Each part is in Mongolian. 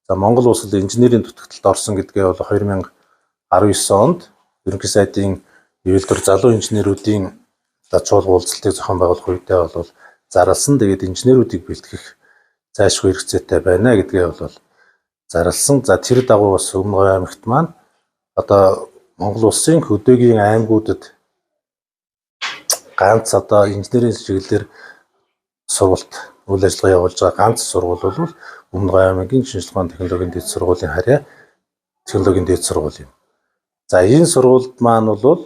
За Монгол улсад инженерийн дутагталд орсон гэдгээ бол 2019 онд Ерөнхий сайдын Ивэлдүр залуу инженерүүдийн чуулга уулзалтыг зохион байгуулах үедээ бол зарласан. Тэгээд инженерүүдийг бэлтгэх зайлшгүй хэрэгцээтэй байна гэдгээ бол зарласан. За тэр дагуу бас Өмнө Говь аймагт маань одоо Монгол улсын хөдөөгийн аймагуудад ганц одоо инженерийн чиглэлээр сургалт үйл ажиллагаа явуулж байгаа ганц сургууль бол Өмнө Говь аймгийн шинжилгээ ухааны технологийн дэд сургуулийн харьяа технологийн дэд сургууль юм. За энэ сургуульд маань бол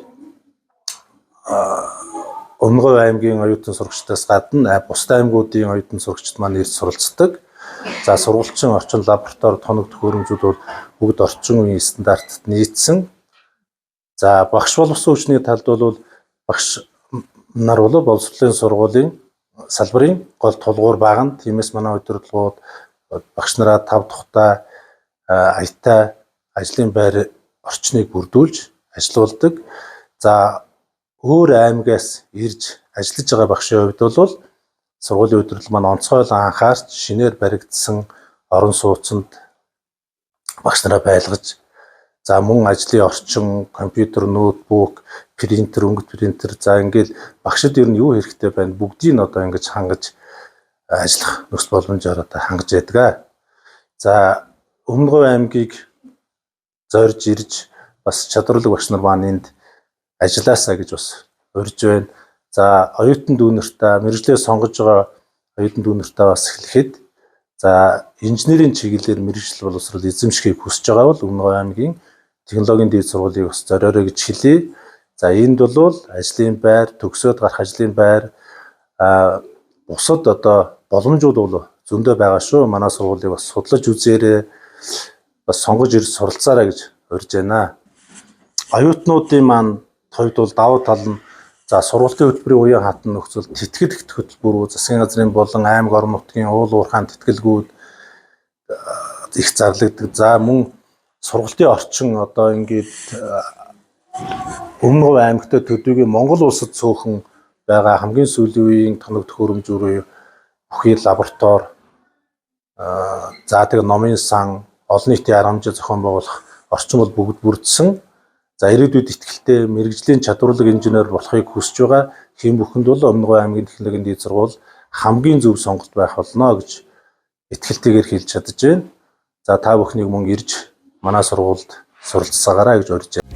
Өмнө Говь аймгийн оюутан сурагчдаас гадна бусад аймагуудын оюутан сурагчид маань ирж суралцдаг. За сургуульчин орчин лаборатори тоног төхөөрөмжүүд бол бүгд орчин үеийн стандартад нийцсэн. За багш боловсон хүчний талд бол багш нар бол боловсролын сургуулийн салбарын гол тулгуур багна. Тиймээс манай удирдлагууд багш нараа тав тухтай аятай ажлын байр орчныг бүрдүүлж ажилуулдаг. За өөр аймагаас ирж ажиллаж байгаа багшийн хувьд бол сургуулийн удирдлага маань онцгойлон анхаарч шинээр баригдсан орон сууцнд багш нараа байлгаж, за мөн ажлын орчин, компьютер, ноутбук, принтер, өнгөт принтер, за ингээл багшид ер нь юу хэрэгтэй байна бүгдийг одоо ингэж хангаж ажиллах нөхцөл боломжоор одоо хангаж ядгаа. За Өмнө Говь аймгийг зорж ирж бас чадварлаг багш нар маань энд ажилласаа гэж бас урьж байна. За оюутан дүүнертэй мэргэжлээ сонгож байгаа оюутан дүүнертэй бас хэлэхэд за инженерийн чиглэлээр мэргэжил боловсрол эзэмшихийг хүсэж байгаа бол Өмнө Говь аймгийн технологийн дэд сургуулийг бас зориорой гэж хэлье. За энд бол ажлын байр, төгсөөд гарах ажлын байр бусад одоо боломжууд бол зөндөө байгаа шүү. Манай сургуулийг бас судлаж үзээрэй, бас сонгож ирж суралцаарай гэж урьж байна. Оюутнуудын маань хувьд бол давуу тал нь за сургуулийн хөтөлбөрийн уян хатан нөхцөл, тэтгэл их хөтөлбөр, засгийн газрын болон аймаг орон нутгийн уул уурхайн тэтгэлгүүд их зарлагддаг. За мөн сургуулийн орчин одоо ингээд Өмнө Говь аймагтай төдийгүй Монгол улсад цөөхөн байгаа хамгийн сүүлийн үеийн тоног төхөөрөмжүүд бүхий лаборатори за тэгээ номын сан олон нийтийн арга хэмжээ зохион байгуулах орчин бол бүгд бүрдсэн. За ирээдүйд итгэлтэй мэргэжлийн чадварлаг инженер болохыг хүсэж байгаа хэм бүхэнд бол Өмнө Говь аймгийн технологийн дэд сургууль хамгийн зөв сонголт байх болно гэж итгэлтэйгээр хэлж чадж байна. За та бүхнийг мөн ирж манай сургуульд суралцсаагаарай гэж урьж байна.